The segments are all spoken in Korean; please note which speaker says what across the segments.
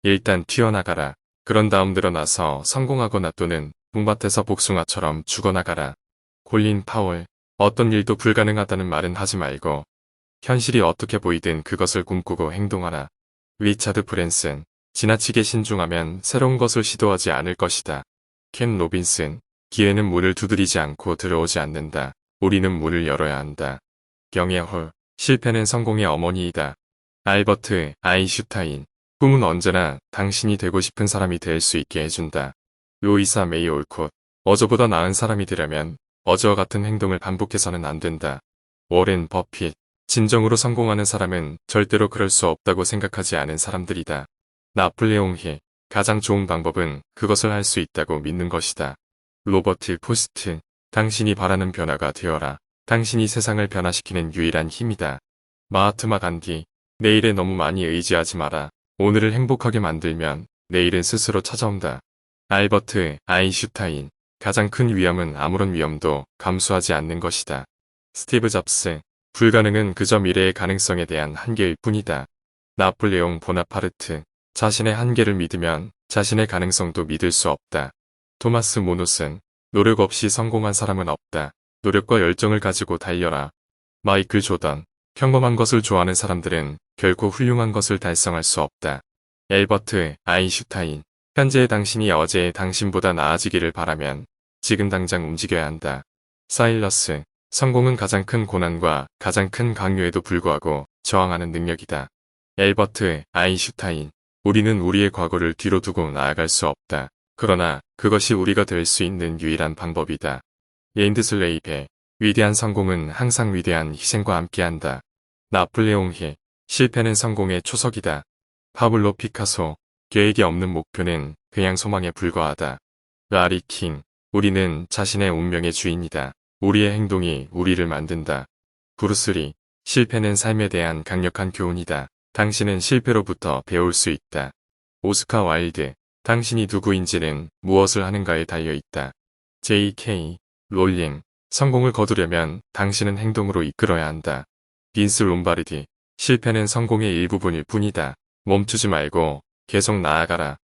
Speaker 1: 일단 튀어나가라. 그런 다음 늘어나서 성공하거나 또는 봄밭에서 복숭아처럼 죽어나가라. 콜린 파월. 어떤 일도 불가능하다는 말은 하지 말고 현실이 어떻게 보이든 그것을 꿈꾸고 행동하라. 리차드 브랜슨. 지나치게 신중하면 새로운 것을 시도하지 않을 것이다. 켄 로빈슨. 기회는 문을 두드리지 않고 들어오지 않는다. 우리는 문을 열어야 한다. 경애홀. 실패는 성공의 어머니이다. 알버트 아인슈타인. 꿈은 언제나 당신이 되고 싶은 사람이 될 수 있게 해준다. 로이사 메이 올콧. 어제보다 나은 사람이 되려면 어제와 같은 행동을 반복해서는 안 된다. 워렌 버핏. 진정으로 성공하는 사람은 절대로 그럴 수 없다고 생각하지 않은 사람들이다. 나폴레옹 힐. 가장 좋은 방법은 그것을 할 수 있다고 믿는 것이다. 로버트 포스트. 당신이 바라는 변화가 되어라. 당신이 세상을 변화시키는 유일한 힘이다. 마하트마 간디. 내일에 너무 많이 의지하지 마라. 오늘을 행복하게 만들면 내일은 스스로 찾아온다. 알버트 아인슈타인. 가장 큰 위험은 아무런 위험도 감수하지 않는 것이다. 스티브 잡스. 불가능은 그저 미래의 가능성에 대한 한계일 뿐이다. 나폴레옹 보나파르트. 자신의 한계를 믿으면 자신의 가능성도 믿을 수 없다. 토마스 모노슨. 노력 없이 성공한 사람은 없다. 노력과 열정을 가지고 달려라. 마이클 조던. 평범한 것을 좋아하는 사람들은 결코 훌륭한 것을 달성할 수 없다. 엘버트 아인슈타인. 현재의 당신이 어제의 당신보다 나아지기를 바라면 지금 당장 움직여야 한다. 사일러스. 성공은 가장 큰 고난과 가장 큰 강요에도 불구하고 저항하는 능력이다. 엘버트 아인슈타인. 우리는 우리의 과거를 뒤로 두고 나아갈 수 없다. 그러나 그것이 우리가 될 수 있는 유일한 방법이다. 예인드슬레이베. 위대한 성공은 항상 위대한 희생과 함께한다. 나폴레옹 힐. 실패는 성공의 초석이다. 파블로 피카소. 계획이 없는 목표는 그냥 소망에 불과하다. 라리 킹. 우리는 자신의 운명의 주인이다. 우리의 행동이 우리를 만든다. 브루스 리. 실패는 삶에 대한 강력한 교훈이다. 당신은 실패로부터 배울 수 있다. 오스카 와일드. 당신이 누구인지는 무엇을 하는가에 달려있다. J.K. 롤링. 성공을 거두려면 당신은 행동으로 이끌어야 한다. 빈스 롬바르디. 실패는 성공의 일부분일 뿐이다. 멈추지 말고 계속 나아가라.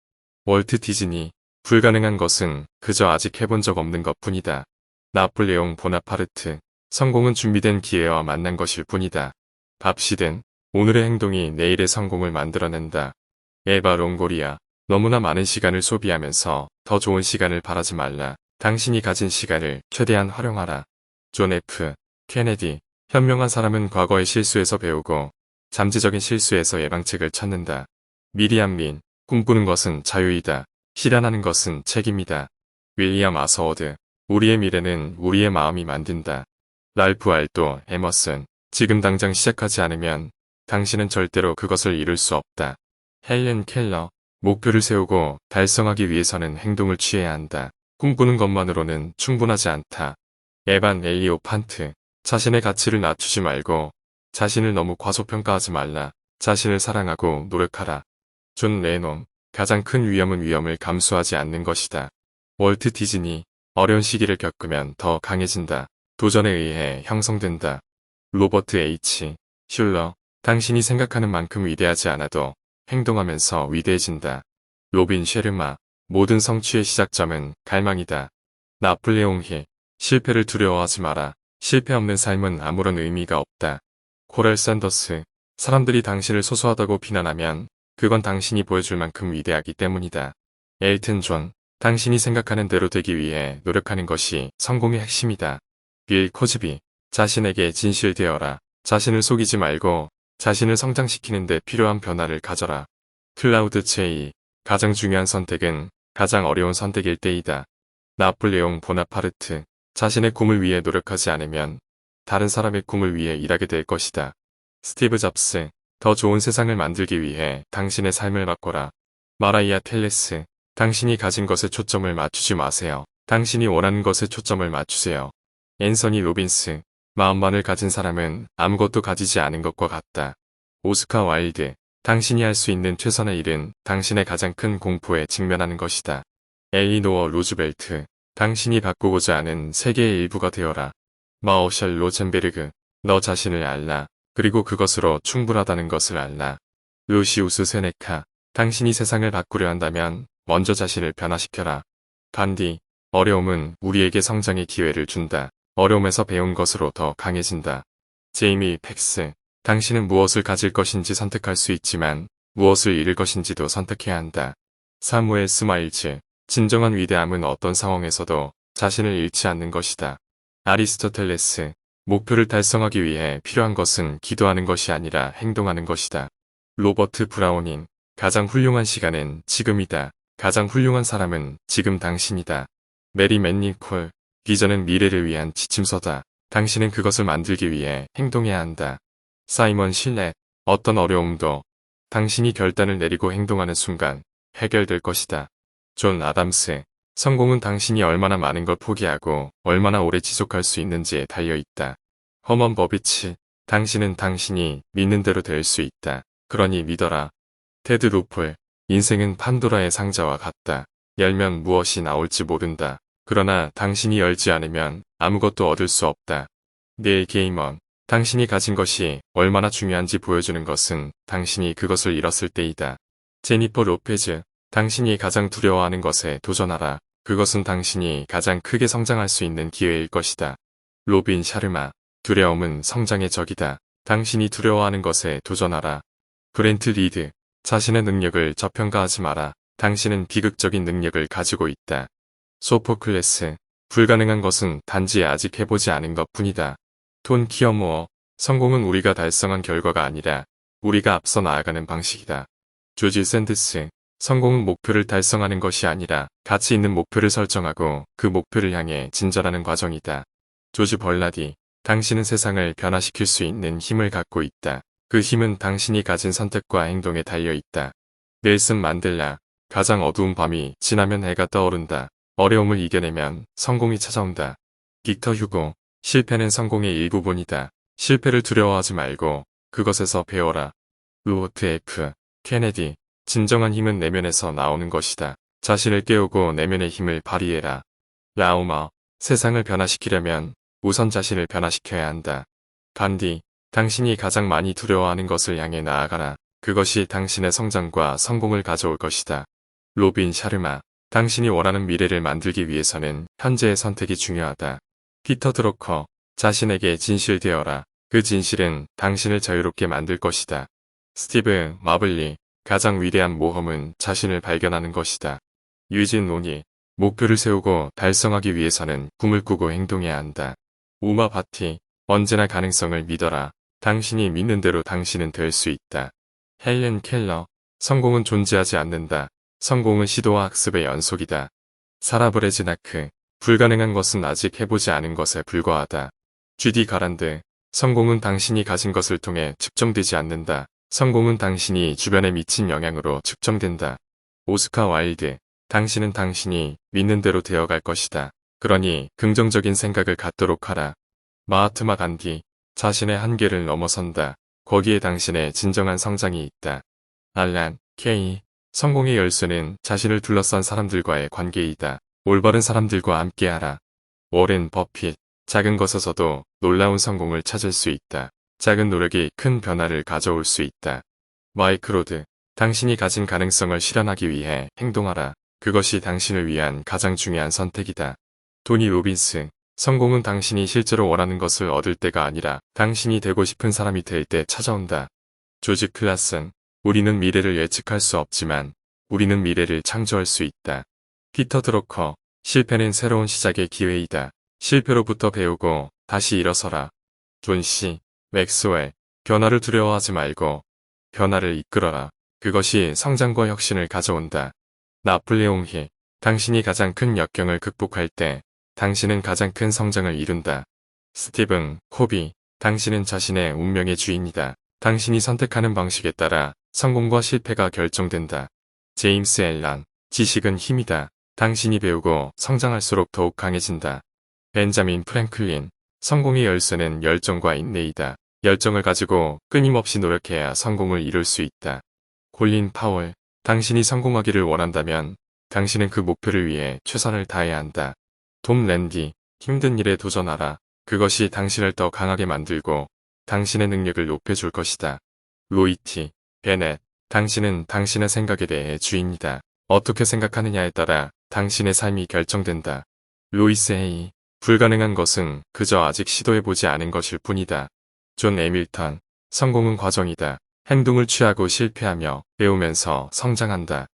Speaker 1: 월트 디즈니. 불가능한 것은 그저 아직 해본 적 없는 것뿐이다. 나폴레옹 보나파르트. 성공은 준비된 기회와 만난 것일 뿐이다. 밥시든. 오늘의 행동이 내일의 성공을 만들어낸다. 에바 롱고리아. 너무나 많은 시간을 소비하면서 더 좋은 시간을 바라지 말라. 당신이 가진 시간을 최대한 활용하라. 존 F. 케네디. 현명한 사람은 과거의 실수에서 배우고 잠재적인 실수에서 예방책을 찾는다. 미리암 민. 꿈꾸는 것은 자유이다. 실현하는 것은 책임이다. 윌리엄 아서워드. 우리의 미래는 우리의 마음이 만든다. 랄프 알도 에머슨. 지금 당장 시작하지 않으면 당신은 절대로 그것을 이룰 수 없다. 헬렌 켈러. 목표를 세우고 달성하기 위해서는 행동을 취해야 한다. 꿈꾸는 것만으로는 충분하지 않다. 에반 엘리오판트. 자신의 가치를 낮추지 말고 자신을 너무 과소평가하지 말라. 자신을 사랑하고 노력하라. 존 레논. 가장 큰 위험은 위험을 감수하지 않는 것이다. 월트 디즈니. 어려운 시기를 겪으면 더 강해진다. 도전에 의해 형성된다. 로버트 H. 슐러. 당신이 생각하는 만큼 위대하지 않아도 행동하면서 위대해진다. 로빈 쉐르마. 모든 성취의 시작점은 갈망이다. 나폴레옹 힐. 실패를 두려워하지 마라. 실패 없는 삶은 아무런 의미가 없다. 코럴 샌더스. 사람들이 당신을 소소하다고 비난하면 그건 당신이 보여줄 만큼 위대하기 때문이다. 엘튼 존. 당신이 생각하는 대로 되기 위해 노력하는 것이 성공의 핵심이다. 빌 코즈비. 자신에게 진실되어라. 자신을 속이지 말고 자신을 성장시키는 데 필요한 변화를 가져라. 클라우드 체이. 가장 중요한 선택은 가장 어려운 선택일 때이다. 나폴레옹 보나파르트. 자신의 꿈을 위해 노력하지 않으면 다른 사람의 꿈을 위해 일하게 될 것이다. 스티브 잡스. 더 좋은 세상을 만들기 위해 당신의 삶을 바꿔라. 마라이아 텔레스. 당신이 가진 것에 초점을 맞추지 마세요. 당신이 원하는 것에 초점을 맞추세요. 앤서니 로빈스. 마음만을 가진 사람은 아무것도 가지지 않은 것과 같다. 오스카 와일드. 당신이 할 수 있는 최선의 일은 당신의 가장 큰 공포에 직면하는 것이다. 엘리노어 루즈벨트. 당신이 바꾸고자 하는 세계의 일부가 되어라. 마오셜 로젠베르그. 너 자신을 알라. 그리고 그것으로 충분하다는 것을 알라. 루시우스 세네카. 당신이 세상을 바꾸려 한다면 먼저 자신을 변화시켜라. 간디, 어려움은 우리에게 성장의 기회를 준다. 어려움에서 배운 것으로 더 강해진다. 제이미 팩스, 당신은 무엇을 가질 것인지 선택할 수 있지만 무엇을 잃을 것인지도 선택해야 한다. 사무엘 스마일즈, 진정한 위대함은 어떤 상황에서도 자신을 잃지 않는 것이다. 아리스토텔레스, 목표를 달성하기 위해 필요한 것은 기도하는 것이 아니라 행동하는 것이다. 로버트 브라우닝, 가장 훌륭한 시간은 지금이다. 가장 훌륭한 사람은 지금 당신이다. 메리 맨니콜, 비전은 미래를 위한 지침서다. 당신은 그것을 만들기 위해 행동해야 한다. 사이먼 실렛, 어떤 어려움도 당신이 결단을 내리고 행동하는 순간 해결될 것이다. 존 아담스, 성공은 당신이 얼마나 많은 걸 포기하고 얼마나 오래 지속할 수 있는지에 달려있다. 허먼 버비치, 당신은 당신이 믿는 대로 될 수 있다. 그러니 믿어라. 테드 루폴, 인생은 판도라의 상자와 같다. 열면 무엇이 나올지 모른다. 그러나 당신이 열지 않으면 아무것도 얻을 수 없다. 닐 게이먼, 당신이 가진 것이 얼마나 중요한지 보여주는 것은 당신이 그것을 잃었을 때이다. 제니퍼 로페즈, 당신이 가장 두려워하는 것에 도전하라. 그것은 당신이 가장 크게 성장할 수 있는 기회일 것이다. 로빈 샤르마, 두려움은 성장의 적이다. 당신이 두려워하는 것에 도전하라. 브렌트 리드, 자신의 능력을 저평가하지 마라. 당신은 비극적인 능력을 가지고 있다. 소포클레스, 불가능한 것은 단지 아직 해보지 않은 것 뿐이다. 톤 키어모어, 성공은 우리가 달성한 결과가 아니라 우리가 앞서 나아가는 방식이다. 조지 샌드스, 성공은 목표를 달성하는 것이 아니라 가치 있는 목표를 설정하고 그 목표를 향해 진전하는 과정이다. 조지 벌라디, 당신은 세상을 변화시킬 수 있는 힘을 갖고 있다. 그 힘은 당신이 가진 선택과 행동에 달려 있다. 넬슨 만델라, 가장 어두운 밤이 지나면 해가 떠오른다. 어려움을 이겨내면 성공이 찾아온다. 빅터 휴고, 실패는 성공의 일부분이다. 실패를 두려워하지 말고 그것에서 배워라. 루어트 F. 케네디, 진정한 힘은 내면에서 나오는 것이다. 자신을 깨우고 내면의 힘을 발휘해라. 라우머, 세상을 변화시키려면 우선 자신을 변화시켜야 한다. 간디, 당신이 가장 많이 두려워하는 것을 향해 나아가라. 그것이 당신의 성장과 성공을 가져올 것이다. 로빈 샤르마, 당신이 원하는 미래를 만들기 위해서는 현재의 선택이 중요하다. 피터 드로커, 자신에게 진실되어라. 그 진실은 당신을 자유롭게 만들 것이다. 스티브 마블리, 가장 위대한 모험은 자신을 발견하는 것이다. 유진 오니, 목표를 세우고 달성하기 위해서는 꿈을 꾸고 행동해야 한다. 우마 바티, 언제나 가능성을 믿어라. 당신이 믿는 대로 당신은 될 수 있다. 헬렌 켈러, 성공은 존재하지 않는다. 성공은 시도와 학습의 연속이다. 사라 브레즈나크, 불가능한 것은 아직 해보지 않은 것에 불과하다. GD 가란드, 성공은 당신이 가진 것을 통해 측정되지 않는다. 성공은 당신이 주변에 미친 영향으로 측정된다. 오스카 와일드, 당신은 당신이 믿는 대로 되어갈 것이다. 그러니 긍정적인 생각을 갖도록 하라. 마하트마 간디, 자신의 한계를 넘어선다. 거기에 당신의 진정한 성장이 있다. 알란 케이, 성공의 열쇠는 자신을 둘러싼 사람들과의 관계이다. 올바른 사람들과 함께하라. 워렌 버핏, 작은 것에서도 놀라운 성공을 찾을 수 있다. 작은 노력이 큰 변화를 가져올 수 있다. 마이크 로드, 당신이 가진 가능성을 실현하기 위해 행동하라. 그것이 당신을 위한 가장 중요한 선택이다. 토니 로빈스, 성공은 당신이 실제로 원하는 것을 얻을 때가 아니라 당신이 되고 싶은 사람이 될 때 찾아온다. 조지 클라슨, 우리는 미래를 예측할 수 없지만 우리는 미래를 창조할 수 있다. 피터 드로커, 실패는 새로운 시작의 기회이다. 실패로부터 배우고 다시 일어서라. 존 씨, 맥스웰, 변화를 두려워하지 말고 변화를 이끌어라. 그것이 성장과 혁신을 가져온다. 나폴레옹 힐, 당신이 가장 큰 역경을 극복할 때 당신은 가장 큰 성장을 이룬다. 스티븐 코비, 당신은 자신의 운명의 주인이다. 당신이 선택하는 방식에 따라 성공과 실패가 결정된다. 제임스 앨런, 지식은 힘이다. 당신이 배우고 성장할수록 더욱 강해진다. 벤자민 프랭클린, 성공의 열쇠는 열정과 인내이다. 열정을 가지고 끊임없이 노력해야 성공을 이룰 수 있다. 콜린 파월, 당신이 성공하기를 원한다면 당신은 그 목표를 위해 최선을 다해야 한다. 톰 랜디, 힘든 일에 도전하라. 그것이 당신을 더 강하게 만들고 당신의 능력을 높여줄 것이다. 로이티 베넷, 당신은 당신의 생각에 대해 주인이다. 어떻게 생각하느냐에 따라 당신의 삶이 결정된다. 로이스 헤이. 불가능한 것은 그저 아직 시도해보지 않은 것일 뿐이다. 존 에밀턴. 성공은 과정이다. 행동을 취하고 실패하며 배우면서 성장한다.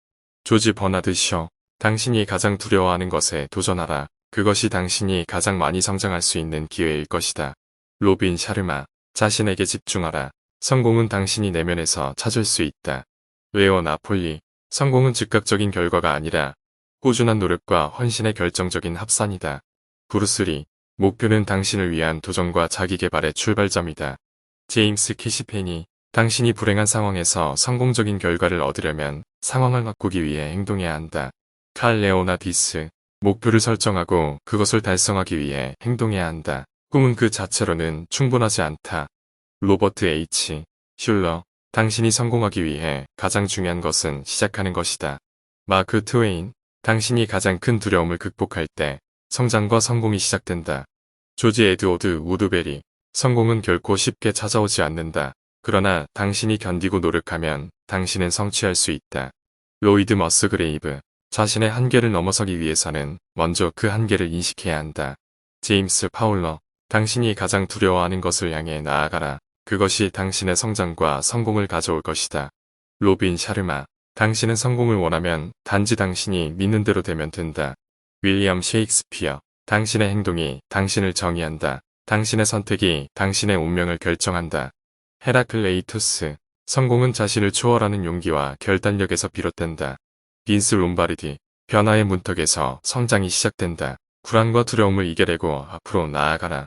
Speaker 1: 조지 버나드 셔. 당신이 가장 두려워하는 것에 도전하라. 그것이 당신이 가장 많이 성장할 수 있는 기회일 것이다. 로빈 샤르마. 자신에게 집중하라. 성공은 당신이 내면에서 찾을 수 있다. 레오 나폴리. 성공은 즉각적인 결과가 아니라 꾸준한 노력과 헌신의 결정적인 합산이다. 브루스 리. 목표는 당신을 위한 도전과 자기개발의 출발점이다. 제임스 캐시페니. 당신이 불행한 상황에서 성공적인 결과를 얻으려면 상황을 바꾸기 위해 행동해야 한다. 칼 레오나디스. 목표를 설정하고 그것을 달성하기 위해 행동해야 한다. 꿈은 그 자체로는 충분하지 않다. 로버트 H. 슐러. 당신이 성공하기 위해 가장 중요한 것은 시작하는 것이다. 마크 트웨인. 당신이 가장 큰 두려움을 극복할 때 성장과 성공이 시작된다. 조지 에드워드 우드베리. 성공은 결코 쉽게 찾아오지 않는다. 그러나 당신이 견디고 노력하면 당신은 성취할 수 있다. 로이드 머스그레이브. 자신의 한계를 넘어서기 위해서는 먼저 그 한계를 인식해야 한다. 제임스 파울러. 당신이 가장 두려워하는 것을 향해 나아가라. 그것이 당신의 성장과 성공을 가져올 것이다. 로빈 샤르마. 당신은 성공을 원하면 단지 당신이 믿는 대로 되면 된다. 윌리엄 셰익스피어. 당신의 행동이 당신을 정의한다. 당신의 선택이 당신의 운명을 결정한다. 헤라클레이토스. 성공은 자신을 초월하는 용기와 결단력에서 비롯된다. 빈스 롬바르디. 변화의 문턱에서 성장이 시작된다. 불안과 두려움을 이겨내고 앞으로 나아가라.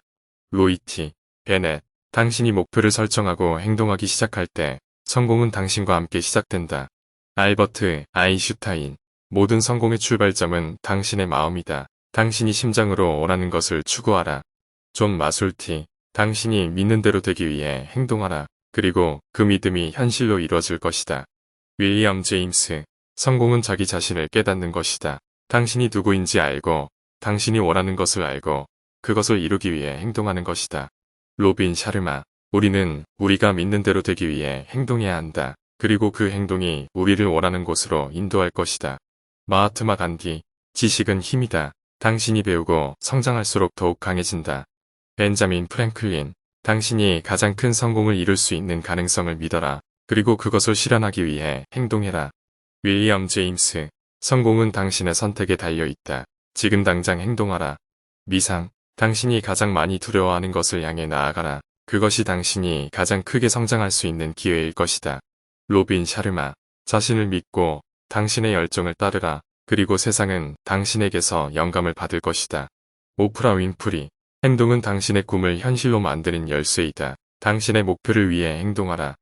Speaker 1: 로이티 베넷. 당신이 목표를 설정하고 행동하기 시작할 때 성공은 당신과 함께 시작된다. 알버트 아인슈타인. 모든 성공의 출발점은 당신의 마음이다. 당신이 심장으로 원하는 것을 추구하라. 존 마술티. 당신이 믿는 대로 되기 위해 행동하라. 그리고 그 믿음이 현실로 이루어질 것이다. 윌리엄 제임스. 성공은 자기 자신을 깨닫는 것이다. 당신이 누구인지 알고 당신이 원하는 것을 알고 그것을 이루기 위해 행동하는 것이다. 로빈 샤르마. 우리는 우리가 믿는 대로 되기 위해 행동해야 한다. 그리고 그 행동이 우리를 원하는 곳으로 인도할 것이다. 마하트마 간디. 지식은 힘이다. 당신이 배우고 성장할수록 더욱 강해진다. 벤자민 프랭클린. 당신이 가장 큰 성공을 이룰 수 있는 가능성을 믿어라. 그리고 그것을 실현하기 위해 행동해라. 윌리엄 제임스. 성공은 당신의 선택에 달려있다. 지금 당장 행동하라. 미상. 당신이 가장 많이 두려워하는 것을 향해 나아가라. 그것이 당신이 가장 크게 성장할 수 있는 기회일 것이다. 로빈 샤르마. 자신을 믿고 당신의 열정을 따르라. 그리고 세상은 당신에게서 영감을 받을 것이다. 오프라 윈프리. 행동은 당신의 꿈을 현실로 만드는 열쇠이다. 당신의 목표를 위해 행동하라.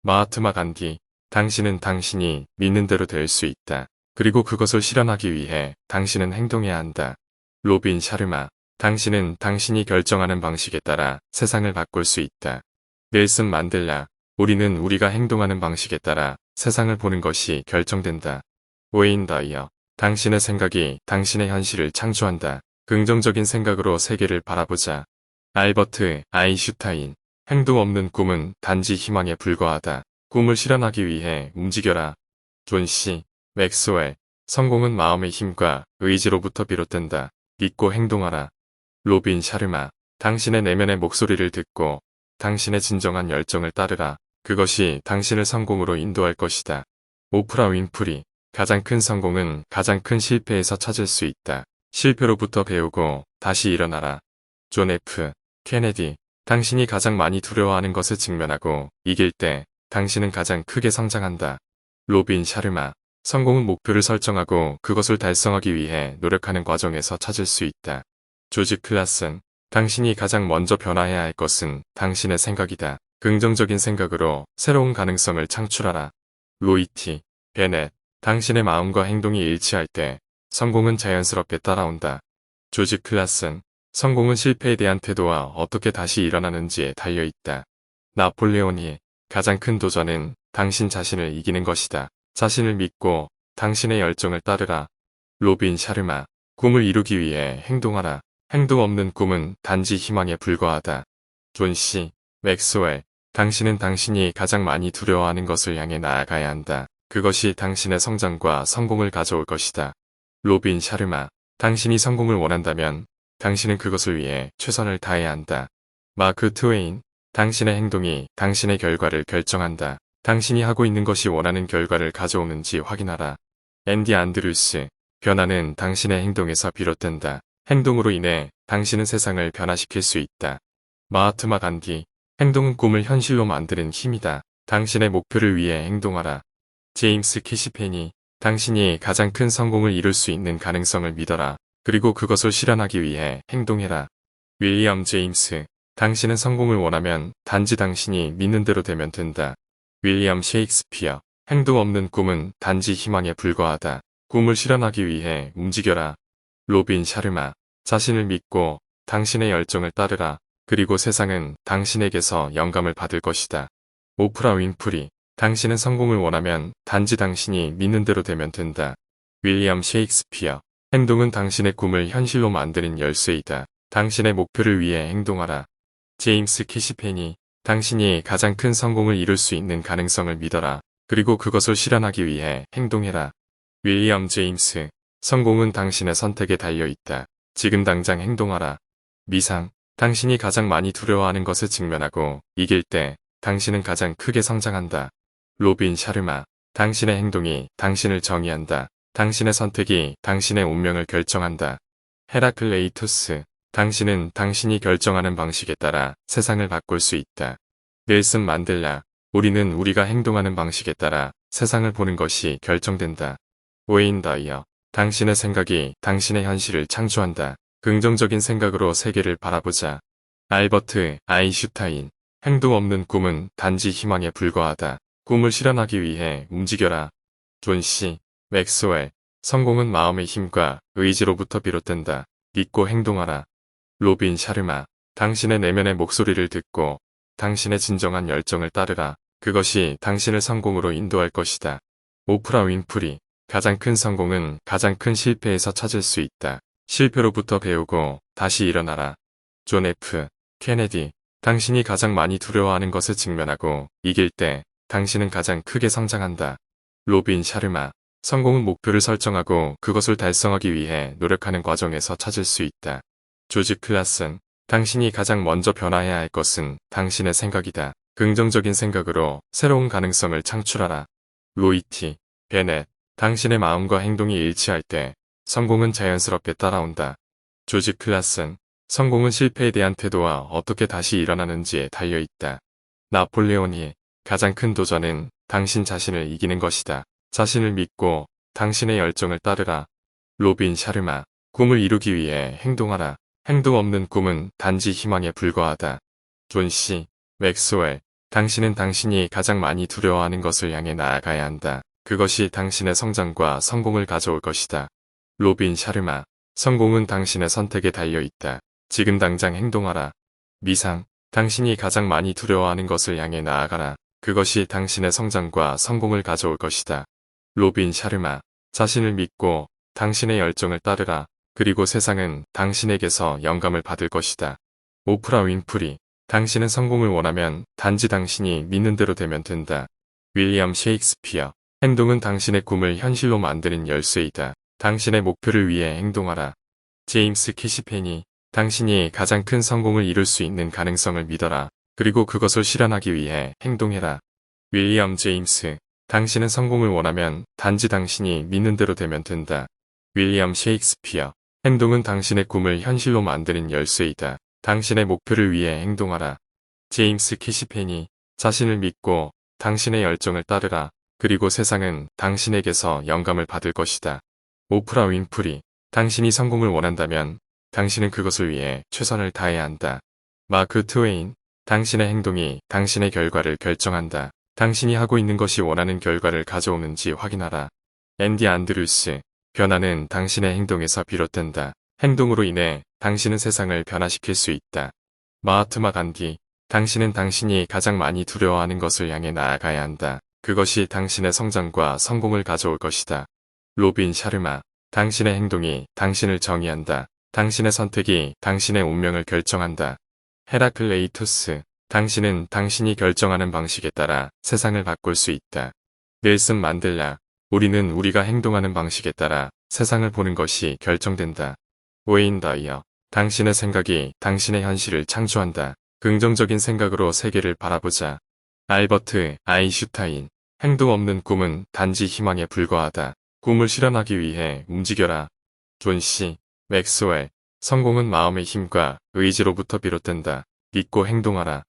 Speaker 1: 마하트마 간디. 당신은 당신이 믿는 대로 될 수 있다. 그리고 그것을 실현하기 위해 당신은 행동해야 한다. 로빈 샤르마. 당신은 당신이 결정하는 방식에 따라 세상을 바꿀 수 있다. 넬슨 만델라. 우리는 우리가 행동하는 방식에 따라 세상을 보는 것이 결정된다. 웨인 다이어. 당신의 생각이 당신의 현실을 창조한다. 긍정적인 생각으로 세계를 바라보자. 알버트 아인슈타인. 행동 없는 꿈은 단지 희망에 불과하다. 꿈을 실현하기 위해 움직여라. 존 씨. 맥스웰. 성공은 마음의 힘과 의지로부터 비롯된다. 믿고 행동하라. 로빈 샤르마. 당신의 내면의 목소리를 듣고 당신의 진정한 열정을 따르라. 그것이 당신을 성공으로 인도할 것이다. 오프라 윈프리. 가장 큰 성공은 가장 큰 실패에서 찾을 수 있다. 실패로부터 배우고 다시 일어나라. 존 F. 케네디. 당신이 가장 많이 두려워하는 것을 직면하고 이길 때 당신은 가장 크게 성장한다. 로빈 샤르마. 성공은 목표를 설정하고 그것을 달성하기 위해 노력하는 과정에서 찾을 수 있다. 조지 클라슨. 당신이 가장 먼저 변화해야 할 것은 당신의 생각이다. 긍정적인 생각으로 새로운 가능성을 창출하라. 로이티 베넷. 당신의 마음과 행동이 일치할 때 성공은 자연스럽게 따라온다. 조지 클라슨. 성공은 실패에 대한 태도와 어떻게 다시 일어나는지에 달려있다. 나폴레온 힐. 가장 큰 도전은 당신 자신을 이기는 것이다. 자신을 믿고 당신의 열정을 따르라. 로빈 샤르마. 꿈을 이루기 위해 행동하라. 행동 없는 꿈은 단지 희망에 불과하다. 존 씨. 맥스웰. 당신은 당신이 가장 많이 두려워하는 것을 향해 나아가야 한다. 그것이 당신의 성장과 성공을 가져올 것이다. 로빈 샤르마. 당신이 성공을 원한다면 당신은 그것을 위해 최선을 다해야 한다. 마크 트웨인. 당신의 행동이 당신의 결과를 결정한다. 당신이 하고 있는 것이 원하는 결과를 가져오는지 확인하라. 앤디 안드루스. 변화는 당신의 행동에서 비롯된다. 행동으로 인해 당신은 세상을 변화시킬 수 있다. 마하트마 간디. 행동은 꿈을 현실로 만드는 힘이다. 당신의 목표를 위해 행동하라. 제임스 캐시페니. 당신이 가장 큰 성공을 이룰 수 있는 가능성을 믿어라. 그리고 그것을 실현하기 위해 행동해라. 윌리엄 제임스. 당신은 성공을 원하면 단지 당신이 믿는 대로 되면 된다. 윌리엄 셰익스피어. 행동 없는 꿈은 단지 희망에 불과하다. 꿈을 실현하기 위해 움직여라. 로빈 샤르마. 자신을 믿고 당신의 열정을 따르라. 그리고 세상은 당신에게서 영감을 받을 것이다. 오프라 윈프리. 당신은 성공을 원하면 단지 당신이 믿는 대로 되면 된다. 윌리엄 셰익스피어. 행동은 당신의 꿈을 현실로 만드는 열쇠이다. 당신의 목표를 위해 행동하라. 제임스 캐시페니. 당신이 가장 큰 성공을 이룰 수 있는 가능성을 믿어라. 그리고 그것을 실현하기 위해 행동해라. 윌리엄 제임스. 성공은 당신의 선택에 달려 있다. 지금 당장 행동하라. 미상. 당신이 가장 많이 두려워하는 것을 직면하고 이길 때 당신은 가장 크게 성장한다. 로빈 샤르마. 당신의 행동이 당신을 정의한다. 당신의 선택이 당신의 운명을 결정한다. 헤라클레이토스. 당신은 당신이 결정하는 방식에 따라 세상을 바꿀 수 있다. 넬슨 만델라. 우리는 우리가 행동하는 방식에 따라 세상을 보는 것이 결정된다. 웨인 다이어. 당신의 생각이 당신의 현실을 창조한다. 긍정적인 생각으로 세계를 바라보자. 알버트 아인슈타인. 행동 없는 꿈은 단지 희망에 불과하다. 꿈을 실현하기 위해 움직여라. 존 씨. 맥스웰. 성공은 마음의 힘과 의지로부터 비롯된다. 믿고 행동하라. 로빈 샤르마. 당신의 내면의 목소리를 듣고 당신의 진정한 열정을 따르라. 그것이 당신을 성공으로 인도할 것이다. 오프라 윈프리. 가장 큰 성공은 가장 큰 실패에서 찾을 수 있다. 실패로부터 배우고 다시 일어나라. 존 F. 케네디. 당신이 가장 많이 두려워하는 것을 직면하고 이길 때 당신은 가장 크게 성장한다. 로빈 샤르마. 성공은 목표를 설정하고 그것을 달성하기 위해 노력하는 과정에서 찾을 수 있다. 조지 클라슨. 당신이 가장 먼저 변화해야 할 것은 당신의 생각이다. 긍정적인 생각으로 새로운 가능성을 창출하라. 로이티. 베넷. 당신의 마음과 행동이 일치할 때 성공은 자연스럽게 따라온다. 조지 클라슨. 성공은 실패에 대한 태도와 어떻게 다시 일어나는지에 달려있다. 나폴레온 힐. 가장 큰 도전은 당신 자신을 이기는 것이다. 자신을 믿고 당신의 열정을 따르라. 로빈 샤르마. 꿈을 이루기 위해 행동하라. 행동 없는 꿈은 단지 희망에 불과하다. 존 씨. 맥스웰. 당신은 당신이 가장 많이 두려워하는 것을 향해 나아가야 한다. 그것이 당신의 성장과 성공을 가져올 것이다. 로빈 샤르마. 성공은 당신의 선택에 달려 있다. 지금 당장 행동하라. 미상. 당신이 가장 많이 두려워하는 것을 향해 나아가라. 그것이 당신의 성장과 성공을 가져올 것이다. 로빈 샤르마. 자신을 믿고 당신의 열정을 따르라. 그리고 세상은 당신에게서 영감을 받을 것이다. 오프라 윈프리. 당신은 성공을 원하면 단지 당신이 믿는 대로 되면 된다. 윌리엄 셰익스피어. 행동은 당신의 꿈을 현실로 만드는 열쇠이다. 당신의 목표를 위해 행동하라. 제임스 캐시페니. 당신이 가장 큰 성공을 이룰 수 있는 가능성을 믿어라. 그리고 그것을 실현하기 위해 행동해라. 윌리엄 제임스. 당신은 성공을 원하면 단지 당신이 믿는 대로 되면 된다. 윌리엄 셰익스피어. 행동은 당신의 꿈을 현실로 만드는 열쇠이다. 당신의 목표를 위해 행동하라. 제임스 캐시페니. 자신을 믿고 당신의 열정을 따르라. 그리고 세상은 당신에게서 영감을 받을 것이다. 오프라 윈프리. 당신이 성공을 원한다면 당신은 그것을 위해 최선을 다해야 한다. 마크 트웨인. 당신의 행동이 당신의 결과를 결정한다. 당신이 하고 있는 것이 원하는 결과를 가져오는지 확인하라. 앤디 안드루스. 변화는 당신의 행동에서 비롯된다. 행동으로 인해 당신은 세상을 변화시킬 수 있다. 마하트마 간디. 당신은 당신이 가장 많이 두려워하는 것을 향해 나아가야 한다. 그것이 당신의 성장과 성공을 가져올 것이다. 로빈 샤르마. 당신의 행동이 당신을 정의한다. 당신의 선택이 당신의 운명을 결정한다. 헤라클레이토스. 당신은 당신이 결정하는 방식에 따라 세상을 바꿀 수 있다. 넬슨 만델라. 우리는 우리가 행동하는 방식에 따라 세상을 보는 것이 결정된다. 웨인 다이어. 당신의 생각이 당신의 현실을 창조한다. 긍정적인 생각으로 세계를 바라보자. 알버트 아인슈타인. 행동 없는 꿈은 단지 희망에 불과하다. 꿈을 실현하기 위해 움직여라. 존 씨. 맥스웰. 성공은 마음의 힘과 의지로부터 비롯된다. 믿고 행동하라.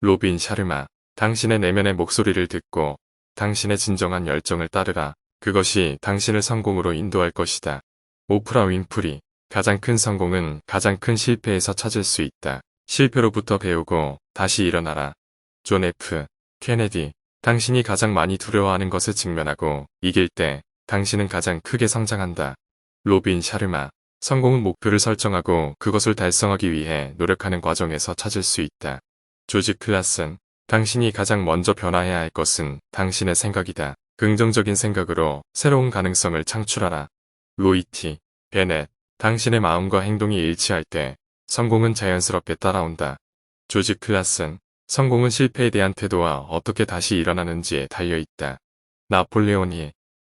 Speaker 1: 로빈 샤르마. 당신의 내면의 목소리를 듣고 당신의 진정한 열정을 따르라. 그것이 당신을 성공으로 인도할 것이다. 오프라 윈프리. 가장 큰 성공은 가장 큰 실패에서 찾을 수 있다. 실패로부터 배우고 다시 일어나라. 존 F. 케네디. 당신이 가장 많이 두려워하는 것을 직면하고 이길 때 당신은 가장 크게 성장한다. 로빈 샤르마. 성공은 목표를 설정하고 그것을 달성하기 위해 노력하는 과정에서 찾을 수 있다. 조지 클라슨. 당신이 가장 먼저 변화해야 할 것은 당신의 생각이다. 긍정적인 생각으로 새로운 가능성을 창출하라. 로이티 베넷. 당신의 마음과 행동이 일치할 때 성공은 자연스럽게 따라온다. 조지 클라슨. 성공은 실패에 대한 태도와 어떻게 다시 일어나는지에 달려있다. 나폴레온 힐.